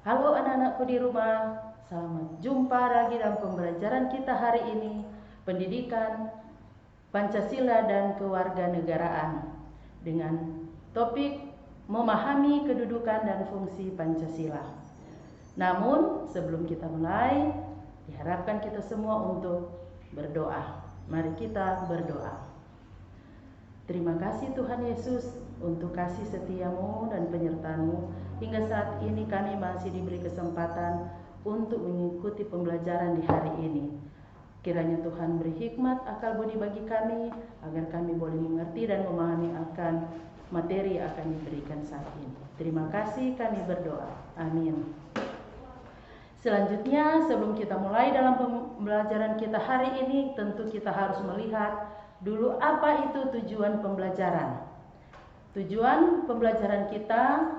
Halo anak-anakku di rumah, selamat jumpa lagi dalam pembelajaran kita hari ini, pendidikan Pancasila dan kewarganegaraan dengan topik memahami kedudukan dan fungsi Pancasila. Namun sebelum kita mulai, diharapkan kita semua untuk berdoa. Mari kita berdoa. Terima kasih Tuhan Yesus untuk kasih setiamu dan penyertaan-Mu. Hingga saat ini kami masih diberi kesempatan untuk mengikuti pembelajaran di hari ini. Kiranya Tuhan beri hikmat akal budi bagi kami, agar kami boleh mengerti dan memahami akan materi yang akan diberikan saat ini. Terima kasih, kami berdoa. Amin. Selanjutnya, sebelum kita mulai dalam pembelajaran kita hari ini, tentu kita harus melihat dulu apa itu tujuan pembelajaran. Tujuan pembelajaran kita,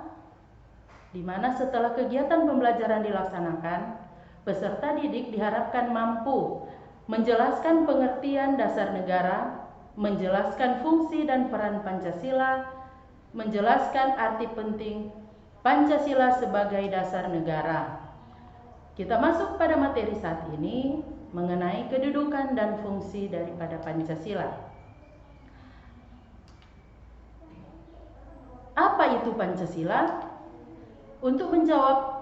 di mana setelah kegiatan pembelajaran dilaksanakan, peserta didik diharapkan mampu menjelaskan pengertian dasar negara, menjelaskan fungsi dan peran Pancasila, menjelaskan arti penting Pancasila sebagai dasar negara. Kita masuk pada materi saat ini mengenai kedudukan dan fungsi daripada Pancasila. Apa itu Pancasila? Untuk menjawab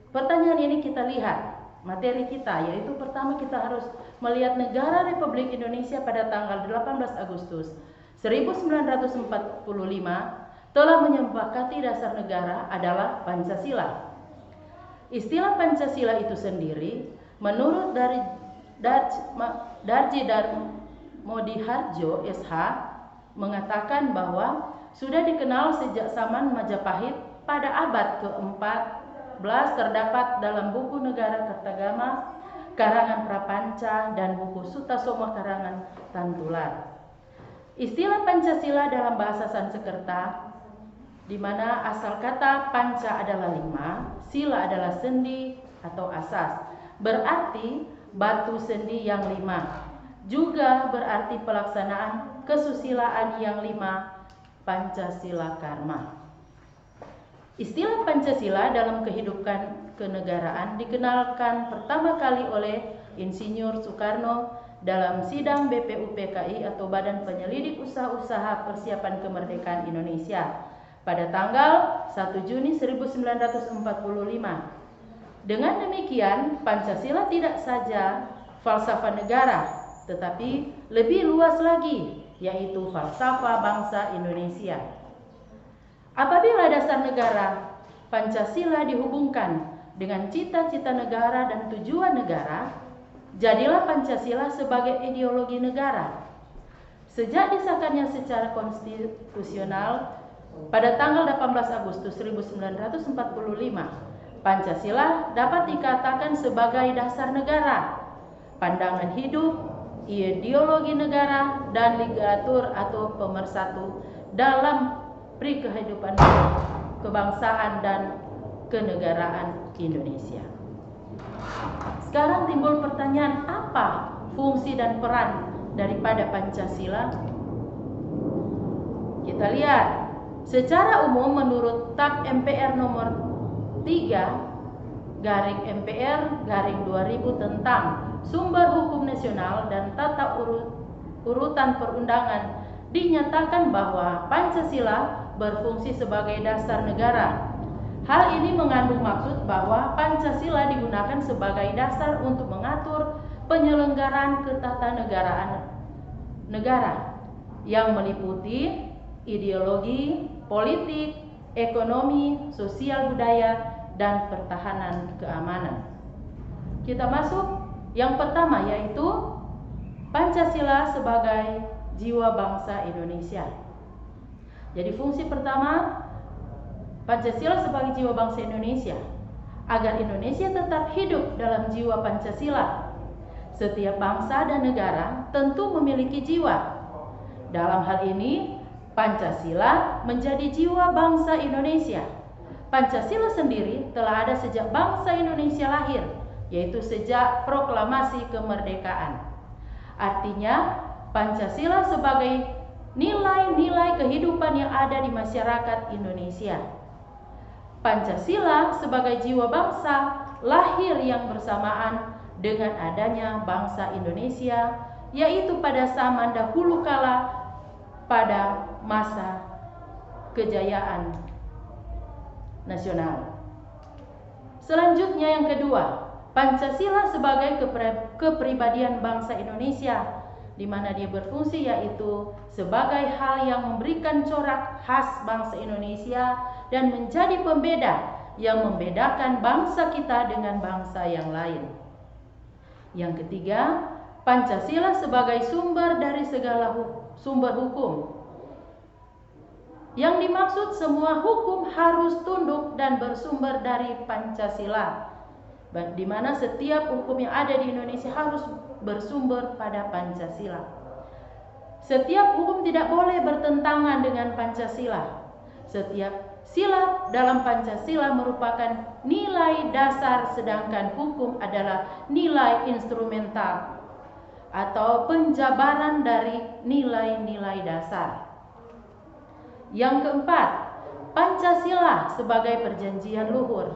pertanyaan ini kita lihat materi kita, yaitu pertama kita harus melihat negara Republik Indonesia pada tanggal 18 Agustus 1945 telah menyepakati dasar negara adalah Pancasila. Istilah Pancasila itu sendiri menurut Darji Darmodiharjo SH mengatakan bahwa sudah dikenal sejak zaman Majapahit. Pada abad ke-14 terdapat dalam buku Negara Kertagama karangan Prapanca dan buku Sutasoma karangan Tantular. Istilah Pancasila dalam bahasa Sanskerta, di mana asal kata panca adalah 5, sila adalah sendi atau asas, berarti batu sendi yang 5. Juga berarti pelaksanaan kesusilaan yang 5, Pancasila Karma. Istilah Pancasila dalam kehidupan kenegaraan dikenalkan pertama kali oleh Insinyur Soekarno dalam sidang BPUPKI atau Badan Penyelidik Usaha-Usaha Persiapan Kemerdekaan Indonesia pada tanggal 1 Juni 1945. Dengan demikian, Pancasila tidak saja falsafah negara, tetapi lebih luas lagi, yaitu falsafah bangsa Indonesia. Apabila dasar negara Pancasila dihubungkan dengan cita-cita negara dan tujuan negara, jadilah Pancasila sebagai ideologi negara. Sejak disahkannya secara konstitusional pada tanggal 18 Agustus 1945, Pancasila dapat dikatakan sebagai dasar negara, pandangan hidup, ideologi negara, dan ligatur atau pemersatu dalam kehidupan kebangsaan dan kenegaraan Indonesia. Sekarang timbul pertanyaan, apa fungsi dan peran daripada Pancasila? Kita lihat, secara umum menurut TAP MPR nomor 3/MPR/2000 tentang sumber hukum nasional dan tata urutan perundangan, dinyatakan bahwa Pancasila berfungsi sebagai dasar negara. Hal ini mengandung maksud bahwa Pancasila digunakan sebagai dasar untuk mengatur penyelenggaraan ketatanegaraan negara yang meliputi ideologi, politik, ekonomi, sosial budaya, dan pertahanan keamanan. Kita masuk yang pertama, yaitu Pancasila sebagai jiwa bangsa Indonesia. Jadi fungsi pertama, Pancasila sebagai jiwa bangsa Indonesia. Agar Indonesia tetap hidup dalam jiwa Pancasila, setiap bangsa dan negara tentu memiliki jiwa. Dalam hal ini, Pancasila menjadi jiwa bangsa Indonesia. Pancasila sendiri telah ada sejak bangsa Indonesia lahir, yaitu sejak proklamasi kemerdekaan. Artinya, Pancasila sebagai nilai-nilai kehidupan yang ada di masyarakat Indonesia. Pancasila sebagai jiwa bangsa lahir yang bersamaan dengan adanya bangsa Indonesia, yaitu pada zaman dahulu kala pada masa kejayaan nasional. Selanjutnya yang kedua, Pancasila sebagai kepribadian bangsa Indonesia, di mana dia berfungsi yaitu sebagai hal yang memberikan corak khas bangsa Indonesia dan menjadi pembeda yang membedakan bangsa kita dengan bangsa yang lain. Yang ketiga, Pancasila sebagai sumber dari segala sumber hukum. Yang dimaksud semua hukum harus tunduk dan bersumber dari Pancasila, di mana setiap hukum yang ada di Indonesia harus bersumber pada Pancasila. Setiap hukum tidak boleh bertentangan dengan Pancasila. Setiap sila dalam Pancasila merupakan nilai dasar, sedangkan hukum adalah nilai instrumental atau penjabaran dari nilai-nilai dasar. Yang keempat, Pancasila sebagai perjanjian luhur,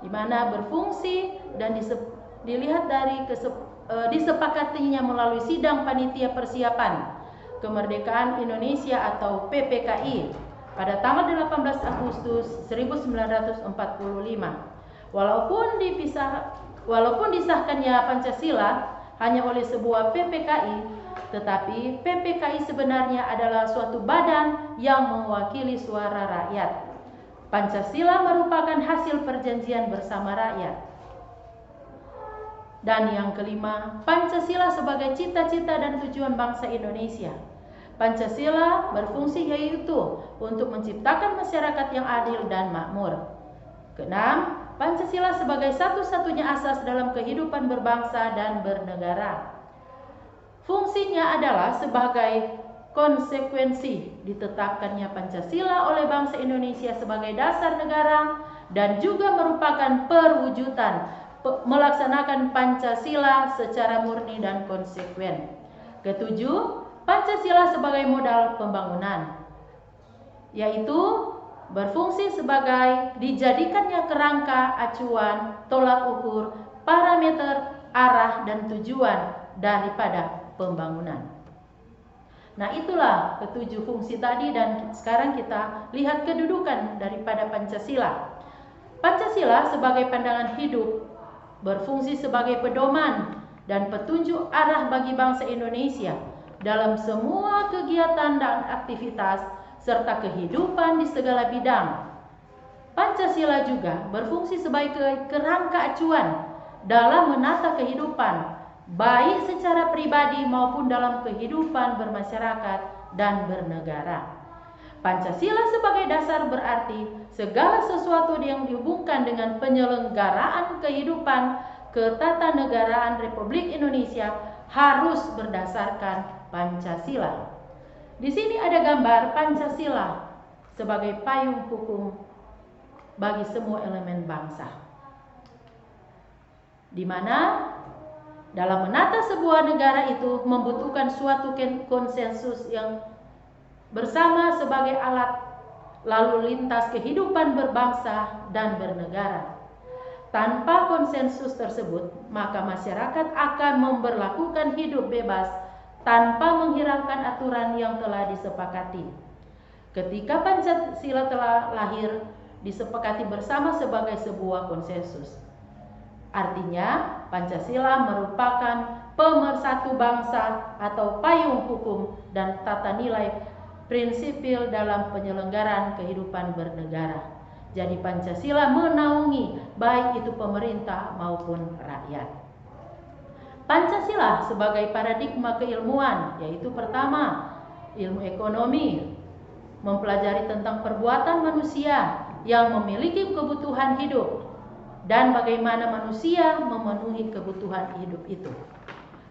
di mana berfungsi dan dilihat dari disepakatinya melalui sidang panitia persiapan kemerdekaan Indonesia atau PPKI pada tanggal 18 Agustus 1945. Walaupun disahkannya Pancasila hanya oleh sebuah PPKI, tetapi PPKI sebenarnya adalah suatu badan yang mewakili suara rakyat. Pancasila merupakan hasil perjanjian bersama rakyat. Dan yang kelima, Pancasila sebagai cita-cita dan tujuan bangsa Indonesia. Pancasila berfungsi yaitu untuk menciptakan masyarakat yang adil dan makmur. Keenam, Pancasila sebagai satu-satunya asas dalam kehidupan berbangsa dan bernegara. Fungsinya adalah sebagai konsekuensi ditetapkannya Pancasila oleh bangsa Indonesia sebagai dasar negara dan juga merupakan perwujudan melaksanakan Pancasila secara murni dan konsekuen. Ketujuh, Pancasila sebagai modal pembangunan, yaitu berfungsi sebagai dijadikannya kerangka acuan, tolak ukur, parameter, arah dan tujuan daripada pembangunan. Nah, itulah ketujuh fungsi tadi, dan sekarang kita lihat kedudukan daripada Pancasila. Pancasila sebagai pandangan hidup berfungsi sebagai pedoman dan petunjuk arah bagi bangsa Indonesia dalam semua kegiatan dan aktivitas serta kehidupan di segala bidang. Pancasila juga berfungsi sebagai kerangka acuan dalam menata kehidupan, baik secara pribadi maupun dalam kehidupan bermasyarakat dan bernegara. Pancasila sebagai dasar berarti segala sesuatu yang dihubungkan dengan penyelenggaraan kehidupan ketatanegaraan Republik Indonesia harus berdasarkan Pancasila. Di sini ada gambar Pancasila sebagai payung hukum bagi semua elemen bangsa, di mana dalam menata sebuah negara itu membutuhkan suatu konsensus yang bersama sebagai alat lalu lintas kehidupan berbangsa dan bernegara. Tanpa konsensus tersebut, maka masyarakat akan memberlakukan hidup bebas tanpa menghiraukan aturan yang telah disepakati. Ketika Pancasila telah lahir, disepakati bersama sebagai sebuah konsensus. Artinya, Pancasila merupakan pemersatu bangsa atau payung hukum dan tata nilai prinsipil dalam penyelenggaraan kehidupan bernegara. Jadi Pancasila menaungi baik itu pemerintah maupun rakyat. Pancasila sebagai paradigma keilmuan, yaitu pertama, ilmu ekonomi, mempelajari tentang perbuatan manusia yang memiliki kebutuhan hidup dan bagaimana manusia memenuhi kebutuhan hidup itu.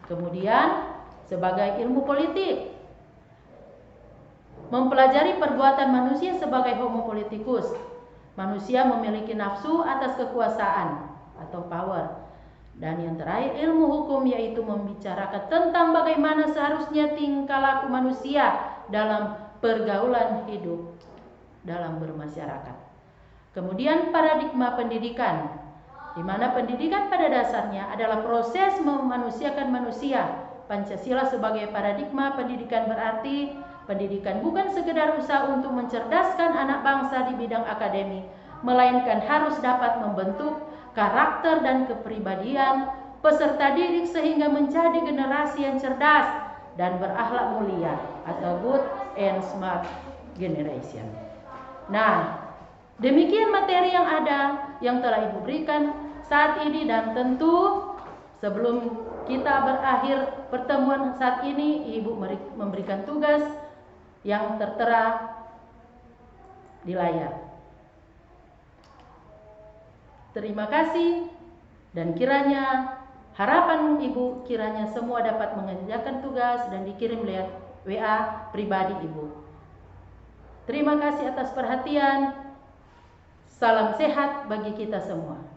Kemudian sebagai ilmu politik, mempelajari perbuatan manusia sebagai homo politicus. Manusia memiliki nafsu atas kekuasaan atau power. Dan yang terakhir ilmu hukum, yaitu membicarakan tentang bagaimana seharusnya tingkah laku manusia dalam pergaulan hidup dalam bermasyarakat. Kemudian paradigma pendidikan, di mana pendidikan pada dasarnya adalah proses memanusiakan manusia. Pancasila sebagai paradigma pendidikan berarti pendidikan bukan sekedar usaha untuk mencerdaskan anak bangsa di bidang akademik, melainkan harus dapat membentuk karakter dan kepribadian peserta didik sehingga menjadi generasi yang cerdas dan berakhlak mulia atau good and smart generation. Nah, demikian materi yang ada yang telah Ibu berikan saat ini, dan tentu sebelum kita berakhir pertemuan saat ini, Ibu memberikan tugas yang tertera di layar. Terima kasih, dan kiranya harapan Ibu kiranya semua dapat mengerjakan tugas dan dikirim lewat WA pribadi Ibu. Terima kasih atas perhatian. Salam sehat bagi kita semua.